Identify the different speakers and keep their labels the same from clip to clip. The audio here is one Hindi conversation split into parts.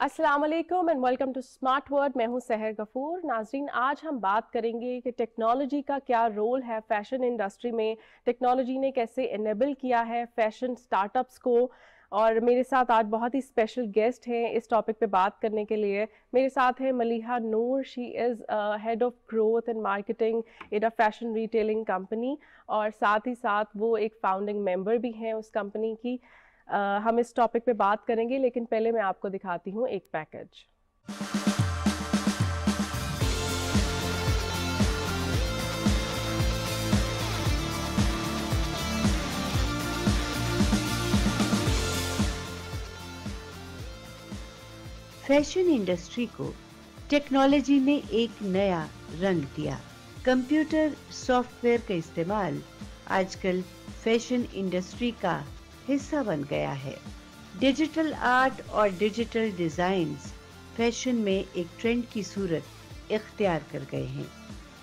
Speaker 1: अस्सलाम वालेकुम and welcome to Smart Word. मैं हूं सहर गफूर। नाजरीन, आज हम बात करेंगे कि टेक्नोलॉजी का क्या रोल है फैशन इंडस्ट्री में, टेक्नोलॉजी ने कैसे इनेबल किया है फैशन स्टार्टअप्स को। और मेरे साथ आज बहुत ही स्पेशल गेस्ट हैं इस टॉपिक पे बात करने के लिए। मेरे साथ है Maliha Noor. She is head of growth and marketing in a fashion retailing company, और साथ ही साथ वो एक फाउंडिंग मेंबर भी हैं उस कंपनी की। हम इस टॉपिक पे बात करेंगे, लेकिन पहले मैं आपको दिखाती हूँ एक पैकेज।
Speaker 2: फैशन इंडस्ट्री को टेक्नोलॉजी ने एक नया रंग दिया। कंप्यूटर सॉफ्टवेयर का इस्तेमाल आजकल फैशन इंडस्ट्री का हिस्सा बन गया है। डिजिटल आर्ट और डिजिटल डिजाइन्स फैशन में एक ट्रेंड की सूरत इख्तियार कर गए हैं।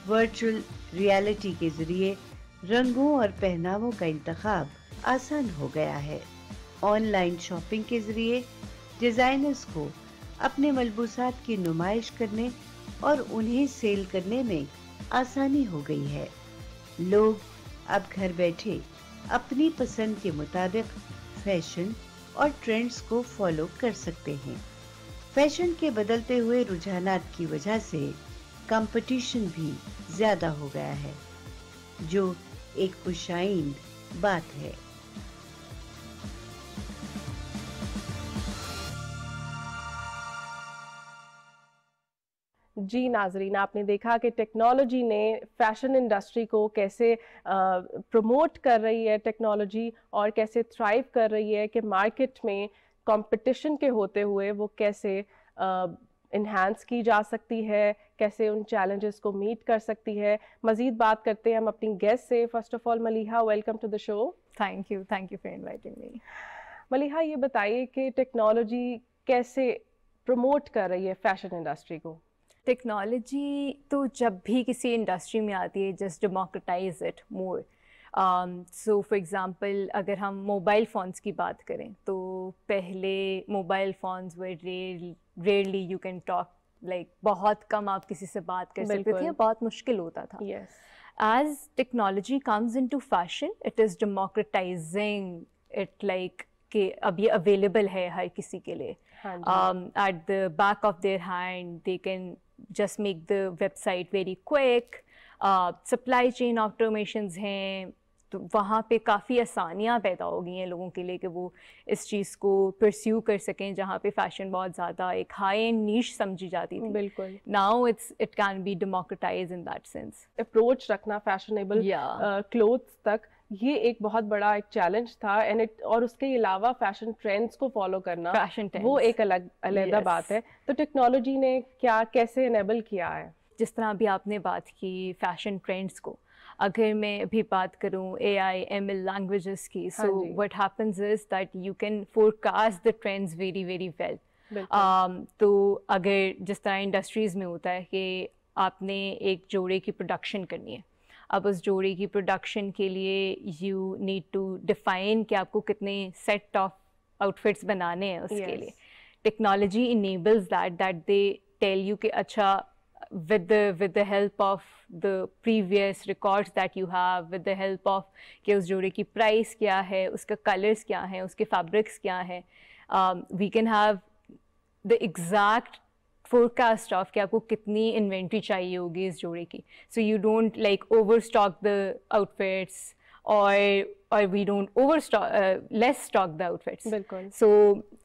Speaker 2: वर्चुअल रियलिटी के जरिए रंगों और पहनावों का इंतखाब आसान हो गया है। ऑनलाइन शॉपिंग के जरिए डिजाइनर्स को अपने मलबूसात की नुमाइश करने और उन्हें सेल करने में आसानी हो गई है। लोग अब घर बैठे अपनी पसंद के मुताबिक फैशन और ट्रेंड्स को फॉलो कर सकते हैं। फैशन के बदलते हुए रुझानात की वजह से कंपटीशन भी ज्यादा हो गया है, जो एक खुशाइन बात है।
Speaker 1: जी नाजरीन, आपने देखा कि टेक्नोलॉजी ने फैशन इंडस्ट्री को कैसे प्रमोट कर रही है टेक्नोलॉजी, और कैसे थ्राइव कर रही है कि मार्केट में कंपटीशन के होते हुए वो कैसे इन्हांस की जा सकती है, कैसे उन चैलेंजेस को मीट कर सकती है। मज़ीद बात करते हैं हम अपनी गेस्ट से। First of all Maliha, welcome to the show.
Speaker 3: Thank you for inviting me.
Speaker 1: Maliha, ये बताइए कि टेक्नोलॉजी कैसे प्रमोट कर रही है फैशन इंडस्ट्री को।
Speaker 3: टेक्नोलॉजी तो जब भी किसी इंडस्ट्री में आती है, just democratise it more. So for example, अगर हम मोबाइल फ़ोन्स की बात करें तो पहले mobile phones way rarely you can talk, like बहुत कम आप किसी से बात कर सकते थे, बहुत मुश्किल होता था। As technology comes into fashion, it is democratising it, like कि अब ये अवेलेबल है हर किसी के लिए। At the back of their hand, they can just make the website very quick. Supply chain automations हैं, तो वहाँ पे काफ़ी आसानियाँ पैदा हो गई हैं लोगों के लिए कि वो इस चीज़ को परस्यू कर सकें, जहाँ पे फैशन बहुत ज़्यादा एक हाई एंड नीश समझी जाती थी।
Speaker 1: बिल्कुल।
Speaker 3: Now it can be democratise in that sense.
Speaker 1: Approach रखना फैशनेबल क्लोथ्स तक, ये एक बहुत बड़ा एक चैलेंज था। और उसके अलावा फैशन ट्रेंड्स को फॉलो करना, वो एक अलग बात है। तो टेक्नोलॉजी ने कैसे इनेबल किया है?
Speaker 3: जिस तरह अभी आपने बात की फैशन ट्रेंड्स को, अगर मैं अभी बात करूँ AI ML लैंग्वेजेस की, so what happens is that you can forecast the trends very very well. तो अगर जिस तरह इंडस्ट्रीज़ में होता है कि आपने एक जोड़े की प्रोडक्शन करनी है, अब उस जोड़ी की प्रोडक्शन के लिए यू नीड टू डिफाइन कि आपको कितने सेट ऑफ आउटफिट्स बनाने हैं उसके लिए। Technology enables that they tell you कि अच्छा, with the help of the previous records that you have, with the help of कि उस जोड़े की प्राइस क्या है, उसका कलर्स क्या है, उसके फैब्रिक्स क्या है, we can have the exact forecast of कि आपको कितनी इन्वेंट्री चाहिए होगी इस जोड़े की। So you don't like over stock the outfits, और we don't over stock less stock the outfits.
Speaker 1: बिल्कुल।
Speaker 3: So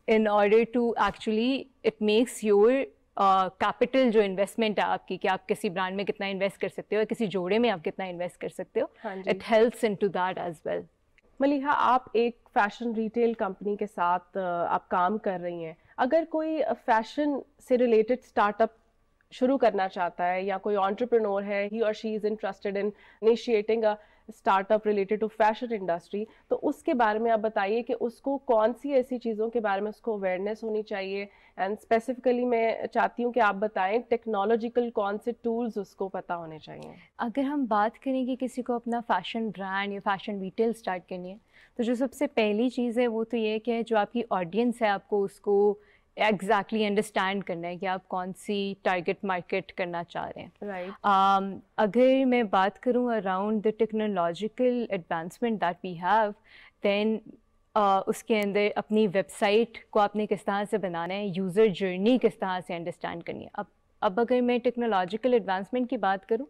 Speaker 3: in order to actually it makes your capital, जो इन्वेस्टमेंट है आपकी, कि आप किसी ब्रांड में कितना इन्वेस्ट कर सकते हो, किसी जोड़े में आप कितना इन्वेस्ट कर सकते हो, it helps in to that as well.
Speaker 1: Maliha, आप एक फैशन रिटेल कंपनी के साथ आप काम कर रही हैं। अगर कोई फैशन से रिलेटेड स्टार्टअप शुरू करना चाहता है, या कोई एंटरप्रेन्योर है, ही और she is interested in initiating a startup related to fashion industry, तो उसके बारे में आप बताइए कि उसको कौन सी ऐसी चीज़ों के बारे में उसको अवेयरनेस होनी चाहिए। एंड स्पेसिफिकली मैं चाहती हूँ कि आप बताएं टेक्नोलॉजिकल कौन से टूल्स उसको पता होने चाहिए।
Speaker 3: अगर हम बात करें कि किसी को अपना फैशन ब्रांड या फैशन रिटेल स्टार्ट करनी है, तो जो सबसे पहली चीज़ है वो तो ये है कि जो आपकी ऑडियंस है, आपको उसको एग्जैक्टली अंडरस्टैंड करना है कि आप कौन सी टारगेट मार्केट करना चाह रहे हैं।
Speaker 1: राइट।
Speaker 3: अगर मैं बात करूं around the technological advancement that we have, then उसके अंदर अपनी वेबसाइट को आपने किस तरह से बनाना है, यूज़र जर्नी किस तरह से अंडरस्टैंड करनी है। अब अगर मैं टेक्नोलॉजिकल एडवांसमेंट की बात करूं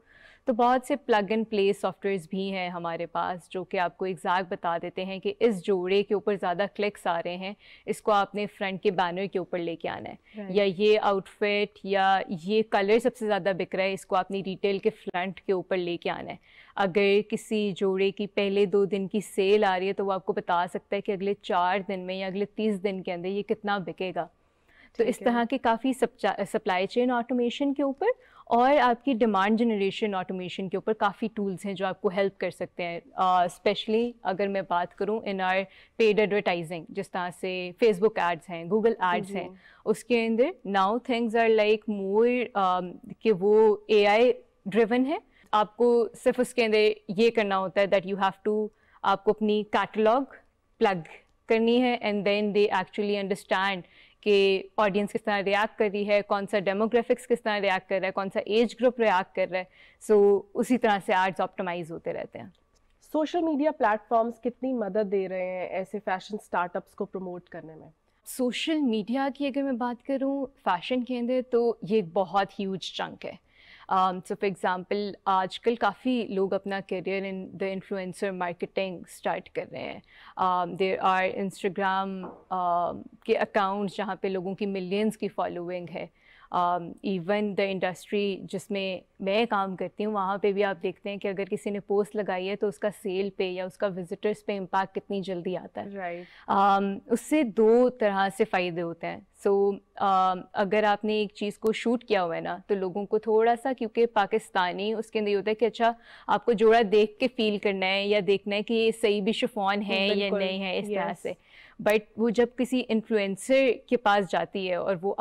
Speaker 3: तो बहुत से प्लग एंड प्ले सॉफ्टवेयर्स भी हैं हमारे पास जो कि आपको एग्जैक्ट बता देते हैं कि इस जोड़े के ऊपर ज़्यादा क्लिक्स आ रहे हैं, इसको आपने फ्रंट के बैनर के ऊपर लेके आना है।
Speaker 1: Right.
Speaker 3: या ये आउटफिट या ये कलर सबसे ज़्यादा बिक रहा है, इसको आपने रिटेल के फ्रंट के ऊपर लेके आना है। अगर किसी जोड़े की पहले 2 दिन की सेल आ रही है तो वो आपको बता सकता है कि अगले 4 दिन में या अगले 30 दिन के अंदर ये कितना बिकेगा। तो इस तरह के काफ़ी सप्लाई चेन ऑटोमेशन के ऊपर और आपकी डिमांड जनरेशन ऑटोमेशन के ऊपर काफ़ी टूल्स हैं जो आपको हेल्प कर सकते हैं। स्पेशली अगर मैं बात करूं इन आर पेड एडवर्टाइजिंग, जिस तरह से फेसबुक एड्स हैं, गूगल एड्स हैं, उसके अंदर now things are like more कि वो AI ड्रिवन है। आपको सिर्फ उसके अंदर ये करना होता है दैट यू हैव टू, आपको अपनी कैटलॉग प्लग करनी है and then they actually understand कि ऑडियंस किस तरह रिएक्ट कर रही है, कौन सा डेमोग्राफिक्स किस तरह रिएक्ट कर रहा है, कौन सा एज ग्रुप रिएक्ट कर रहा है। सो उसी तरह से एड्स ऑप्टिमाइज होते रहते हैं।
Speaker 1: सोशल मीडिया प्लेटफॉर्म्स कितनी मदद दे रहे हैं ऐसे फैशन स्टार्टअप्स को प्रमोट करने में?
Speaker 3: सोशल मीडिया की अगर मैं बात करूं फैशन के अंदर तो ये एक बहुत ह्यूज चंक है। सो फॉर एग्ज़ाम्पल आजकल काफ़ी लोग अपना career in the influencer marketing start कर रहे हैं। देयर आर इंस्टाग्राम के अकाउंट्स जहाँ पे लोगों की मिलियंस की फॉलोइंग है। इवन द इंडस्ट्री जिसमें मैं काम करती हूँ वहाँ पे भी आप देखते हैं कि अगर किसी ने पोस्ट लगाई है तो उसका सेल पे या उसका विजिटर्स पे इम्पैक्ट कितनी जल्दी आता है।
Speaker 1: राइट।
Speaker 3: उससे 2 तरह से फ़ायदे होते हैं। सो अगर आपने एक चीज़ को शूट किया हुआ है ना तो लोगों को थोड़ा सा, क्योंकि पाकिस्तानी उसके अंदर ये होता है कि अच्छा आपको जोड़ा देख के फील करना है या देखना है कि ये सही भी शिफॉन है या नहीं है, इस तरह से। बट वो जब किसी इन्फ्लुएंसर के पास जाती है और वो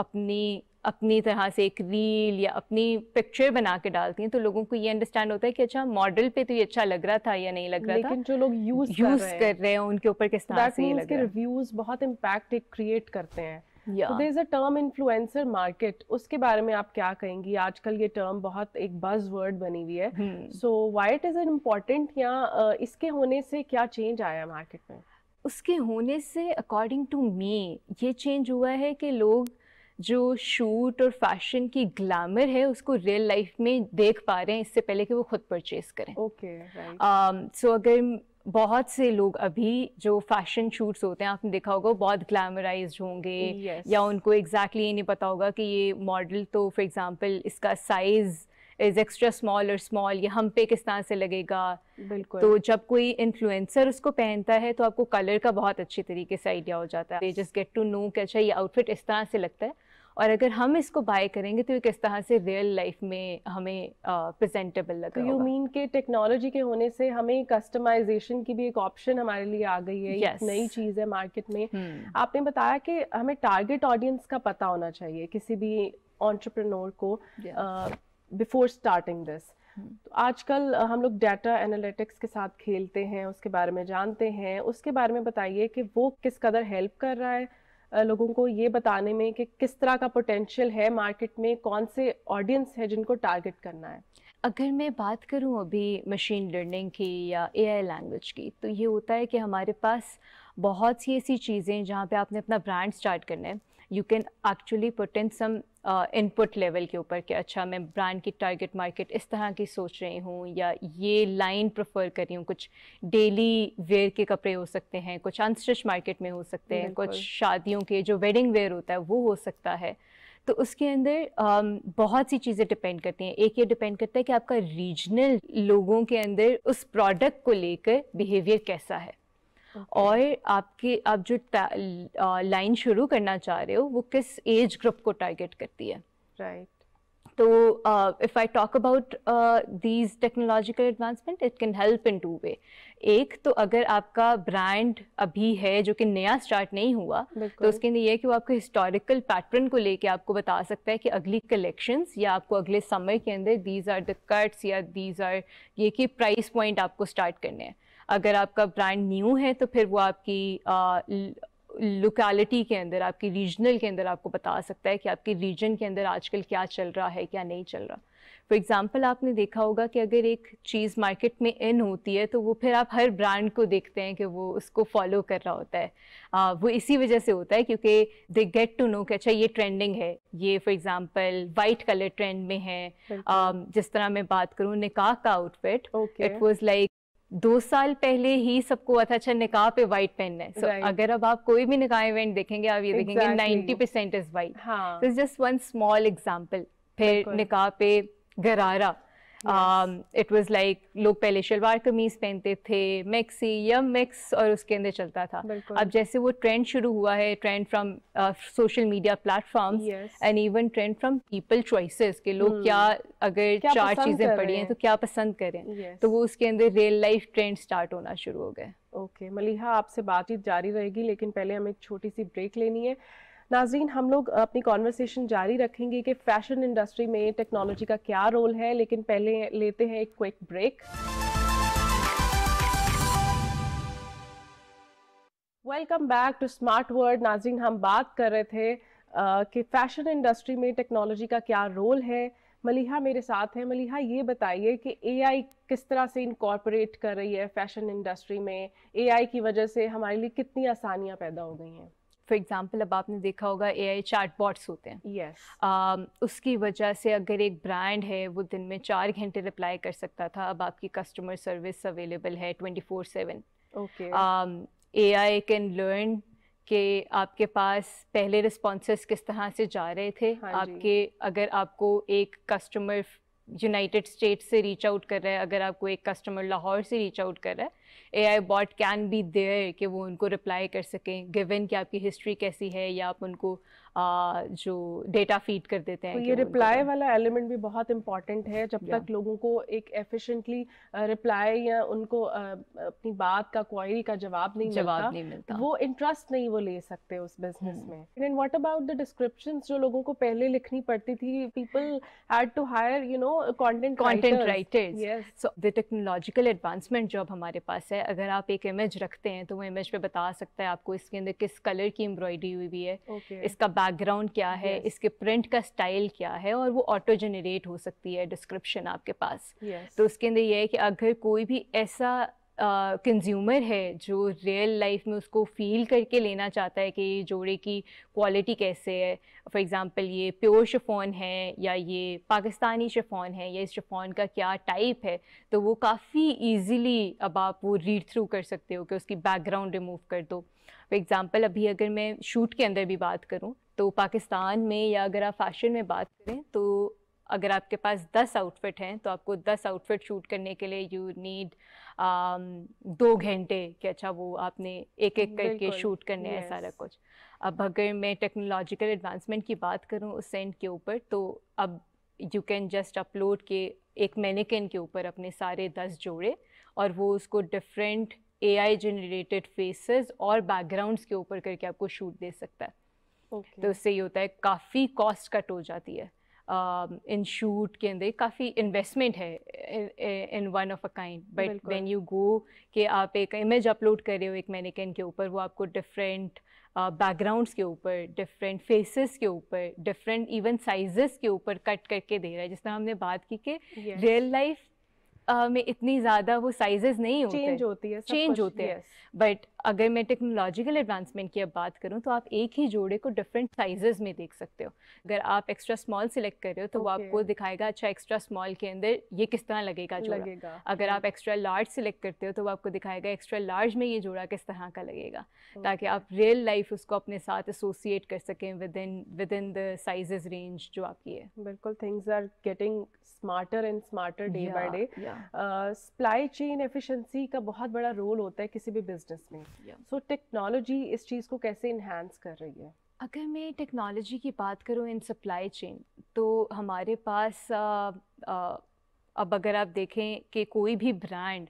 Speaker 3: अपनी तरह से एक रील या अपनी पिक्चर बना के डालती हैं तो लोगों को ये अंडरस्टैंड होता है कि अच्छा मॉडल पे तो ये अच्छा लग रहा था या नहीं लग रहा था,
Speaker 1: लेकिन जो लोग यूज
Speaker 3: कर रहे हैं उनके ऊपर किस तरह से ये लग रहा है।
Speaker 1: रिव्यूज बहुत इम्पैक्ट क्रिएट करते हैं।
Speaker 3: Yeah.
Speaker 1: So there is a term influencer market, उसके बारे में आप क्या कहेंगी? आजकल ये टर्म बहुत एक बज वर्ड बनी हुई है। So why it is important, या इसके होने से क्या चेंज आया मार्केट में?
Speaker 3: उसके होने से अकॉर्डिंग टू मी ये चेंज हुआ है कि लोग जो शूट और फैशन की ग्लैमर है उसको रियल लाइफ में देख पा रहे हैं इससे पहले कि वो खुद परचेज करें।
Speaker 1: Okay, right.
Speaker 3: सो अगर बहुत से लोग अभी जो फैशन शूट्स होते हैं आपने देखा होगा बहुत ग्लैमराइज्ड होंगे।
Speaker 1: Yes.
Speaker 3: या उनको एग्जैक्टली ये नहीं पता होगा कि ये मॉडल तो फॉर एग्जांपल इसका साइज इज एक्स्ट्रा स्मॉल और स्मॉल, ये हम पे किस तरह से लगेगा।
Speaker 1: बिल्कुल।
Speaker 3: तो जब कोई इन्फ्लुएंसर उसको पहनता है तो आपको कलर का बहुत अच्छी तरीके से आइडिया हो जाता है। They just get to know कि अच्छा ये आउटफिट इस तरह से लगता है और अगर हम इसको बाय करेंगे तो ये किस तरह से रियल लाइफ में हमें प्रेजेंटेबल लगा।
Speaker 1: तो यू मीन के टेक्नोलॉजी के होने से हमें कस्टमाइजेशन की भी एक ऑप्शन हमारे लिए आ गई है।
Speaker 3: Yes.
Speaker 1: नई चीज़ है मार्केट में। आपने बताया कि हमें टारगेट ऑडियंस का पता होना चाहिए किसी भी एंटरप्रेन्योर को बिफोर स्टार्टिंग दिस। तो आजकल हम लोग डाटा एनालिटिक्स के साथ खेलते हैं, उसके बारे में जानते हैं, उसके बारे में बताइए कि वो किस कदर हेल्प कर रहा है लोगों को ये बताने में कि किस तरह का पोटेंशियल है मार्केट में, कौन से ऑडियंस है जिनको टारगेट करना है।
Speaker 3: अगर मैं बात करूं अभी मशीन लर्निंग की या AI लैंग्वेज की, तो ये होता है कि हमारे पास बहुत सी ऐसी चीज़ें जहाँ पे आपने अपना ब्रांड स्टार्ट करना है, you can actually put in some input level के ऊपर कि अच्छा मैं ब्रांड की टारगेट मार्केट इस तरह की सोच रही हूँ या ये लाइन प्रेफर कर रही हूँ। कुछ डेली वेयर के कपड़े हो सकते हैं, कुछ अनस्टिच मार्केट में हो सकते हैं, कुछ शादियों के जो वेडिंग वेयर होता है वो हो सकता है। तो उसके अंदर बहुत सी चीज़ें डिपेंड करती हैं। एक ये डिपेंड करता है कि आपका रीजनल लोगों के अंदर उस प्रोडक्ट को लेकर बिहेवियर कैसा है। और आप जो लाइन शुरू करना चाह रहे हो वो किस एज ग्रुप को टारगेट करती है।
Speaker 1: राइट।
Speaker 3: तो if I talk about these technological advancement, it can help in 2 वे। एक तो अगर आपका ब्रांड अभी है जो कि नया स्टार्ट नहीं हुआ तो उसके अंदर ये है कि वो आपके हिस्टोरिकल पैटर्न को लेके आपको बता सकता है कि अगली कलेक्शंस या आपको अगले समर के अंदर दीज आर द कट्स या दीज आर ये कि प्राइस पॉइंट आपको स्टार्ट करने हैं। अगर आपका ब्रांड न्यू है तो फिर वो आपकी लोकेलिटी के अंदर, आपकी रीजनल के अंदर आपको बता सकता है कि आपके रीजन के अंदर आजकल क्या चल रहा है, क्या नहीं चल रहा। फॉर एग्जांपल आपने देखा होगा कि अगर एक चीज़ मार्केट में इन होती है तो वो फिर आप हर ब्रांड को देखते हैं कि वो उसको फॉलो कर रहा होता है। वो इसी वजह से होता है क्योंकि दे गेट टू नो कि अच्छा ये ट्रेंडिंग है, ये for example white colour trend में है। जिस तरह मैं बात करूँ निकाह का आउटफिट, इट वाज लाइक 2 साल पहले ही सबको आता अच्छा निकाह पे वाइट पहनना है। So, अगर अब आप कोई भी निकाह इवेंट देखेंगे आप ये देखेंगे 90% इज वाइट। तो it's just one small example. फिर निकाह पे गरारा, इट वाज लाइक लोग पहले शलवार कमीज पहनते थे, मैक्सी या मिक्स, और उसके अंदर चलता था। अब जैसे वो ट्रेंड शुरू हुआ है, trend from social media platforms and even trend from people choices के लोग क्या अगर क्या 4 चीजें पढ़ी हैं तो क्या पसंद करें, तो वो उसके अंदर रियल लाइफ ट्रेंड स्टार्ट होना शुरू हो गए।
Speaker 1: ओके मलिहा, आपसे बातचीत जारी रहेगी लेकिन पहले हमें एक छोटी सी ब्रेक लेनी है। नाज़रीन, हम लोग अपनी कॉन्वर्सेशन जारी रखेंगे कि फैशन इंडस्ट्री में टेक्नोलॉजी का क्या रोल है, लेकिन पहले लेते हैं एक quick break. Welcome back to Smart Word. नाज़रीन, हम बात कर रहे थे कि फैशन इंडस्ट्री में टेक्नोलॉजी का क्या रोल है। मलिहा मेरे साथ है। मलिहा, ये बताइए कि एआई किस तरह से इनकॉर्पोरेट कर रही है फैशन इंडस्ट्री में, एआई की वजह से हमारे लिए कितनी आसानियां पैदा हो गई हैं।
Speaker 3: फॉर एग्जाम्पल अब आपने देखा होगा AI चैटबॉट्स होते हैं। उसकी वजह से अगर एक ब्रांड है वो दिन में 4 घंटे रिप्लाई कर सकता था, अब आपकी कस्टमर सर्विस अवेलेबल है 24/7। AI कैन लर्न कि आपके पास पहले रिस्पॉन्सेस किस तरह से जा रहे थे। आपके अगर आपको एक कस्टमर यूनाइटेड स्टेट्स से रीच आउट कर रहा है, अगर आपको एक कस्टमर लाहौर से रीच आउट कर रहा है, AI bot can be there कि वो उनको रिप्लाई कर सकें गिवन कि आपकी हिस्ट्री कैसी है, या आप उनको जो डेटा फीड कर देते हैं।
Speaker 1: तो ये रिप्लाई वाला एलिमेंट भी बहुत इंपॉर्टेंट है। जब तक लोगों को एक एफिशिएंटली रिप्लाई या उनको अपनी बात का, क्वेरी का जवाब नहीं मिलता, वो इंटरेस्ट नहीं वो ले सकते उस बिजनेस में। And what about the descriptions जो लोगों को पहले लिखनी पड़ती थी, people had to hire content writers.
Speaker 3: So the technological advancement जो अब हमारे पास है, अगर आप एक इमेज रखते हैं तो वो इमेज पे बता सकता है आपको इसके अंदर किस कलर की एम्ब्रॉयडरी हुई हुई है, इसका बैकग्राउंड क्या है, इसके प्रिंट का स्टाइल क्या है, और वो ऑटो जनरेट हो सकती है डिस्क्रिप्शन आपके पास। तो उसके अंदर ये है कि अगर कोई भी ऐसा कंज्यूमर है जो रियल लाइफ में उसको फील करके लेना चाहता है कि ये जोड़े की क्वालिटी कैसे है, फॉर एग्जांपल ये प्योर शिफॉन है या ये पाकिस्तानी शिफॉन है या इस शिफॉन का क्या टाइप है, तो वो काफ़ी इजीली अब आप वो रीड थ्रू कर सकते हो कि उसकी बैकग्राउंड रिमूव कर दो। फॉर एग्जांपल अभी अगर मैं शूट के अंदर भी बात करूं तो पाकिस्तान में, या अगर आप फैशन में बात करें तो अगर आपके पास 10 आउटफिट हैं तो आपको 10 आउटफिट शूट करने के लिए यू नीड 2 घंटे कि अच्छा वो आपने एक एक करके शूट करने हैं सारा कुछ। अब अगर मैं टेक्नोलॉजिकल एडवांसमेंट की बात करूं उस एंड के ऊपर, तो अब यू कैन जस्ट अपलोड के एक मैनिक्विन के ऊपर अपने सारे 10 जोड़े, और वो उसको डिफरेंट AI जनरेटेड फेसेस और बैकग्राउंड्स के ऊपर करके आपको शूट दे सकता है। तो उससे ये होता है काफ़ी कॉस्ट कट हो जाती है इन शूट के अंदर। काफ़ी इन्वेस्टमेंट है in one of a kind, but when you go कि आप एक इमेज अपलोड कर रहे हो एक मैनिक्विन के ऊपर, वो आपको डिफरेंट बैकग्राउंड्स के ऊपर, डिफरेंट फेसेस के ऊपर, डिफरेंट इवन साइजेस के ऊपर कट करके दे रहा है। जिस तरह हमने बात की कि रियल लाइफ में इतनी ज़्यादा वो साइजेस नहीं होते, चेंज होते हैं, बट अगर मैं टेक्नोलॉजिकल एडवांसमेंट की अब बात करूं तो आप एक ही जोड़े को डिफरेंट साइजेस में देख सकते हो। अगर आप एक्स्ट्रा स्मॉल सिलेक्ट कर रहे हो तो वो आपको दिखाएगा अच्छा एक्स्ट्रा स्मॉल के अंदर ये किस तरह लगेगा जोड़ा। अगर आप एक्स्ट्रा लार्ज सिलेक्ट करते हो तो वो आपको दिखाएगा एक्स्ट्रा लार्ज में ये जोड़ा किस तरह का लगेगा, ताकि आप रियल लाइफ उसको अपने साथ एसोसिएट कर सकें with in the sizes range जो आपकी है।
Speaker 1: बिल्कुल, things are getting smarter and smarter day by day. Supply chain efficiency का बहुत बड़ा रोल होता है किसी भी बिजनेस में। सो टेक्नोलॉजी इस चीज़ को कैसे इन्हांस कर रही है?
Speaker 3: अगर मैं टेक्नोलॉजी की बात करूँ इन सप्लाई चेन, तो हमारे पास अब अगर आप देखें कि कोई भी ब्रांड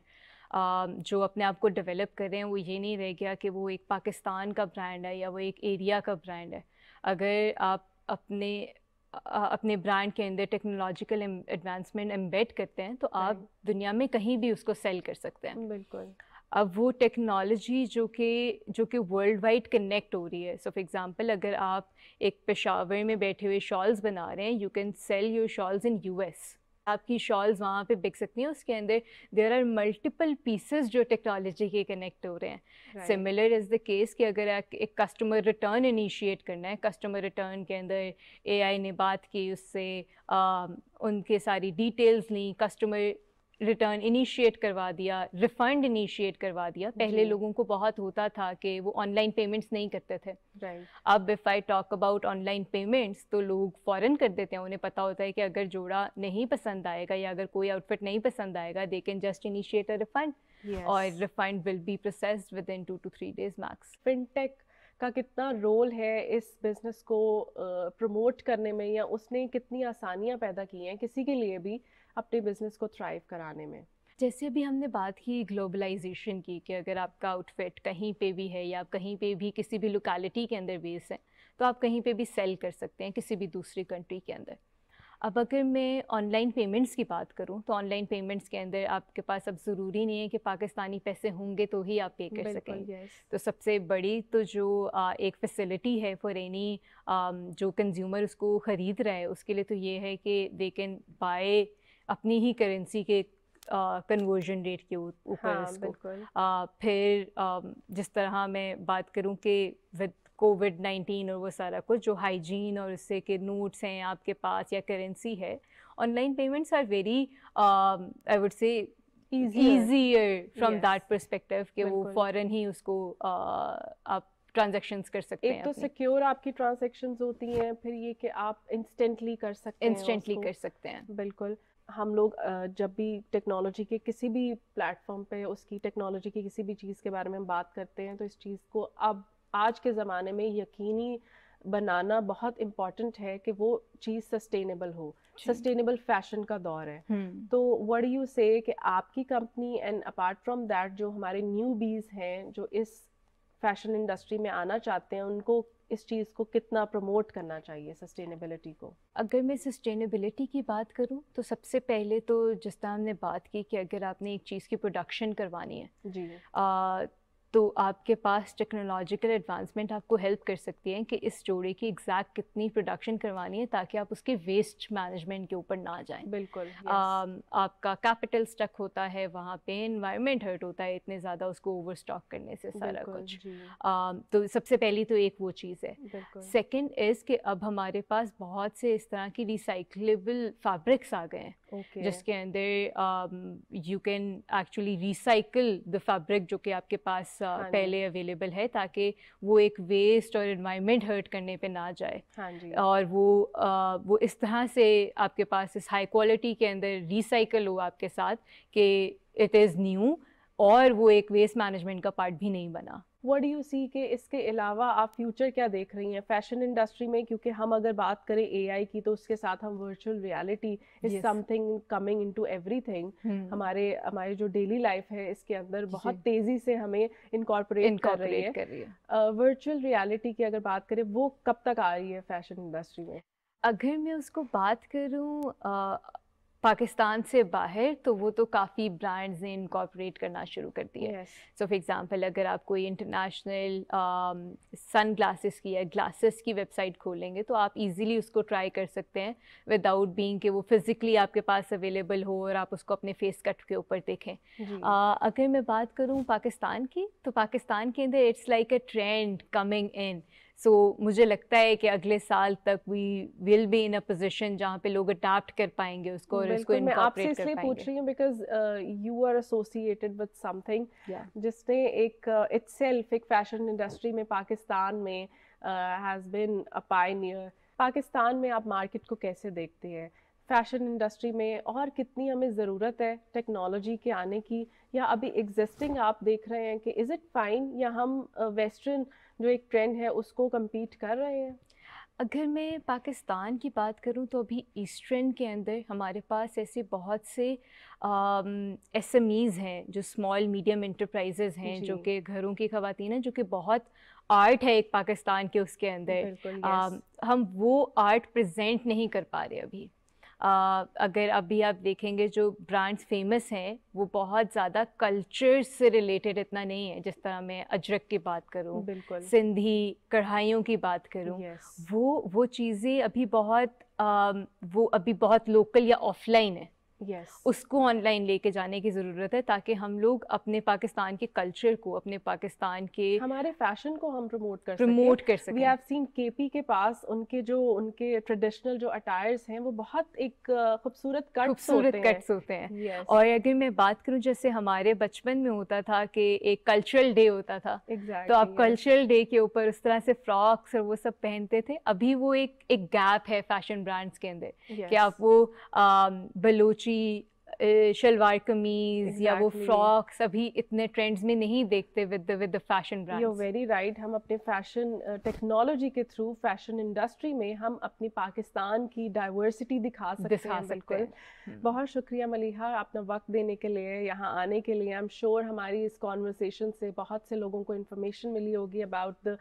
Speaker 3: जो अपने आप को डेवलप कर रहे हैं वो ये नहीं रह गया कि वो एक पाकिस्तान का ब्रांड है या वो एक एरिया का ब्रांड है। अगर आप अपने ब्रांड के अंदर टेक्नोलॉजिकल एडवांसमेंट एम्बेड करते हैं तो आप दुनिया में कहीं भी उसको सेल कर सकते हैं।
Speaker 1: बिल्कुल।
Speaker 3: अब वो टेक्नोलॉजी जो कि वर्ल्ड वाइड कनेक्ट हो रही है। सो फॉर एग्जांपल, अगर आप एक पेशावर में बैठे हुए शॉल्स बना रहे हैं, you can sell your shawls in US. आपकी शॉल्स वहाँ पे बिक सकती हैं। उसके अंदर देयर आर मल्टीपल पीसेस जो टेक्नोलॉजी के कनेक्ट हो रहे हैं। सिमिलर इज़ द केस कि अगर एक कस्टमर रिटर्न इनिशिएट करना है, कस्टमर रिटर्न के अंदर एआई ने बात की, उससे उनके सारी डिटेल्स ली, कस्टमर रिटर्न इनिशिएट करवा दिया, रिफ़ंड इनिशिएट करवा दिया। पहले लोगों को बहुत होता था कि वो ऑनलाइन पेमेंट्स नहीं करते थे। अब if I talk about online payments, तो लोग फ़ौरन कर देते हैं। उन्हें पता होता है कि अगर जोड़ा नहीं पसंद आएगा या अगर कोई आउटफिट नहीं पसंद आएगा, they can just initiate a refund और refund will be processed within 2 to 3 days max.
Speaker 1: Fintech का कितना रोल है इस बिज़नेस को प्रमोट करने में, या उसने कितनी आसानियाँ पैदा की हैं किसी के लिए भी अपने बिजनेस को थ्राइव कराने में?
Speaker 3: जैसे अभी हमने बात की ग्लोबलाइजेशन की, कि अगर आपका आउटफिट कहीं पे भी है या आप कहीं पे भी किसी भी लोकेलिटी के अंदर बेस है, तो आप कहीं पे भी सेल कर सकते हैं किसी भी दूसरी कंट्री के अंदर। अब अगर मैं ऑनलाइन पेमेंट्स की बात करूं, तो ऑनलाइन पेमेंट्स के अंदर आपके पास अब ज़रूरी नहीं है कि पाकिस्तानी पैसे होंगे तो ही आप पे कर सकेंगे। तो सबसे बड़ी तो जो एक फैसिलिटी है फॉर एनी जो कंज्यूमर उसको ख़रीद रहा है, उसके लिए तो ये है कि दे कैन बाय अपनी ही करेंसी के कन्वर्जन रेट के ऊपर इसको। फिर जिस तरह मैं बात करूं कि विद कोविड-19 और वो सारा कुछ जो हाइजीन और उससे के नोट्स हैं आपके पास या करेंसी है, online payments are very I would say easier from that perspective कि वो फ़ौरन ही उसको आप ट्रांजैक्शंस कर सकते हैं।
Speaker 1: एक तो सिक्योर आपकी ट्रांजैक्शंस होती हैं, फिर ये कि आप इंस्टेंटली कर सकते हैं।
Speaker 3: इंस्टेंटली कर सकते हैं,
Speaker 1: बिल्कुल। हम लोग जब भी टेक्नोलॉजी के किसी भी प्लेटफॉर्म पे उसकी टेक्नोलॉजी की किसी भी चीज़ के बारे में बात करते हैं, तो इस चीज़ को अब आज के ज़माने में यकीनी बनाना बहुत इम्पॉर्टेंट है कि वो चीज़ सस्टेनेबल हो। सस्टेनेबल फैशन का दौर है। तो व्हाट डू यू से कि आपकी company and apart from that जो हमारे न्यूबीज हैं जो इस फैशन इंडस्ट्री में आना चाहते हैं, उनको इस चीज़ को कितना प्रमोट करना चाहिए, सस्टेनेबिलिटी को?
Speaker 3: अगर मैं सस्टेनेबिलिटी की बात करूं, तो सबसे पहले तो जिस तरह हमने बात की कि अगर आपने एक चीज़ की प्रोडक्शन करवानी है
Speaker 1: जी,
Speaker 3: तो आपके पास टेक्नोलॉजिकल एडवांसमेंट आपको हेल्प कर सकती है कि इस जोड़े की एग्जैक्ट कितनी प्रोडक्शन करवानी है, ताकि आप उसके वेस्ट मैनेजमेंट के ऊपर ना जाएं।
Speaker 1: बिल्कुल।
Speaker 3: आपका कैपिटल स्टक होता है वहाँ पे, एनवायरनमेंट हर्ट होता है इतने ज़्यादा उसको ओवर स्टॉक करने से सारा कुछ। तो सबसे पहली तो एक वो चीज़ है। सेकेंड इज़ कि अब हमारे पास बहुत से इस तरह की रिसाइकलेबल फैब्रिक्स आ गए हैं, जिसके अंदर you can actually recycle the fabric जो कि आपके पास पहले अवेलेबल है, ताकि वो एक वेस्ट और एनवायरनमेंट हर्ट करने पे ना जाए। और वो इस तरह से आपके पास इस हाई क्वालिटी के अंदर रिसाइकल हो आपके साथ कि इट इज़ न्यू, और वो एक वेस्ट मैनेजमेंट का पार्ट भी नहीं बना।
Speaker 1: व्हाट डू यू सी कि इसके अलावा आप फ्यूचर क्या देख रही हैं फैशन इंडस्ट्री में? क्योंकि हम अगर बात करें एआई की, तो उसके साथ हम virtual reality is something coming into everything. हमारे जो डेली लाइफ है इसके अंदर बहुत तेजी से हमें इनकॉर्पोरेट कर रही है। वर्चुअल रियलिटी की अगर बात करें, वो कब तक आ रही है फैशन इंडस्ट्री में?
Speaker 3: अगर मैं उसको बात करूँ पाकिस्तान से बाहर, तो वो तो काफ़ी ब्रांड्स ने इनकॉर्पोरेट करना शुरू कर दिया है। सो फॉर एग्जांपल, अगर आप कोई इंटरनेशनल सन ग्लासेस की या ग्लासेस की वेबसाइट खोलेंगे, तो आप इजीली उसको ट्राई कर सकते हैं विदाउट बीइंग कि वो फिज़िकली आपके पास अवेलेबल हो और आप उसको अपने फेस कट के ऊपर देखें। अगर मैं बात करूँ पाकिस्तान की, तो पाकिस्तान के अंदर it's like a trend coming in. So मुझे लगता है कि अगले साल तक we will be in a position जहाँ पे लोग अडैप्ट कर पाएंगे उसको और उसको इनकॉर्पोरेट कर पाएंगे।
Speaker 1: मैं आपसे इसलिए पूछ रही हूँ because you are associated with something जिसने एक इटसेल्फ एक फैशन इंडस्ट्री में पाकिस्तान में has been a pioneer. Pakistan में आप मार्केट को कैसे देखते हैं फैशन इंडस्ट्री में, और कितनी हमें ज़रूरत है टेक्नोलॉजी के आने की, या अभी एग्जिस्टिंग आप देख रहे हैं कि इज़ इट फाइन, या हम वेस्टर्न जो एक ट्रेंड है उसको कम्पीट कर रहे हैं?
Speaker 3: अगर मैं पाकिस्तान की बात करूं, तो अभी ईस्टर्न के अंदर हमारे पास ऐसे बहुत से SMEs हैं, जो स्मॉल मीडियम इंटरप्राइजेज़ हैं, जो कि घरों की ख़वातीन हैं, जो कि बहुत आर्ट है एक पाकिस्तान के उसके अंदर। हम वो आर्ट प्रेजेंट नहीं कर पा रहे अभी। अगर अभी आप देखेंगे जो ब्रांड्स फेमस हैं वो बहुत ज़्यादा कल्चर से रिलेटेड इतना नहीं है। जिस तरह मैं अजरक की बात करूँ, सिंधी कढ़ाइयों की बात करूँ, वो चीज़ें अभी बहुत लोकल या ऑफलाइन है। उसको ऑनलाइन लेके जाने की ज़रूरत है ताकि हम लोग अपने पाकिस्तान के कल्चर को, अपने पाकिस्तान के
Speaker 1: हमारे फैशन को हम प्रमोट कर सकें। वी हैव सीन केपी के पास उनके ट्रेडिशनल जो अटायर्स हैं वो बहुत एक खूबसूरत कट्स
Speaker 3: होते हैं। और अगर मैं बात करूं जैसे हमारे बचपन में होता था कि एक कल्चरल डे होता था, तो आप कल्चरल डे के ऊपर उस तरह से फ्रॉक्स और वो सब पहनते थे। अभी वो एक गैप है फैशन ब्रांड्स के अंदर कि आप वो बलोची शलवार कमीज या वो फ्रॉक्स अभी इतने ट्रेंड्स में नहीं देखते with the fashion brands.
Speaker 1: You are very right. हम अपने फैशन टेक्नोलॉजी के थ्रू फैशन इंडस्ट्री में हम अपनी पाकिस्तान की डाइवर्सिटी दिखा सकते हैं। बिल्कुल। बहुत शुक्रिया मलीहा अपना वक्त देने के लिए, यहाँ आने के लिए। आई एम श्योर हमारी इस कॉन्वर्सेशन से बहुत से लोगों को इन्फॉर्मेशन मिली होगी about the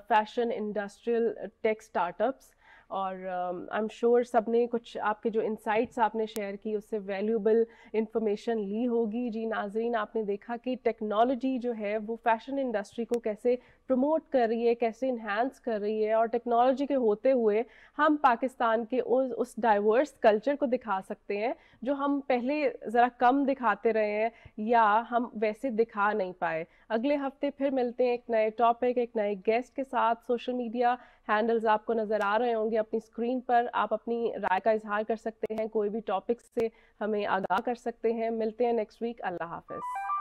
Speaker 1: fashion industrial tech startups. और आई एम श्योर सब ने कुछ आपके जो इंसाइट्स आपने शेयर की उससे वैल्यूएबल इंफॉर्मेशन ली होगी। जी नाजरीन, आपने देखा कि टेक्नोलॉजी जो है वो फैशन इंडस्ट्री को कैसे प्रमोट कर रही है, कैसे इन्हांस कर रही है, और टेक्नोलॉजी के होते हुए हम पाकिस्तान के उस डाइवर्स कल्चर को दिखा सकते हैं जो हम पहले ज़रा कम दिखाते रहे हैं या हम वैसे दिखा नहीं पाए। अगले हफ्ते फिर मिलते हैं एक नए टॉपिक, एक नए गेस्ट के साथ। सोशल मीडिया हैंडल्स आपको नज़र आ रहे होंगे अपनी स्क्रीन पर। आप अपनी राय का इजहार कर सकते हैं, कोई भी टॉपिक से हमें आगाह कर सकते हैं। मिलते हैं नेक्स्ट वीक। अल्लाह हाफ़िज़।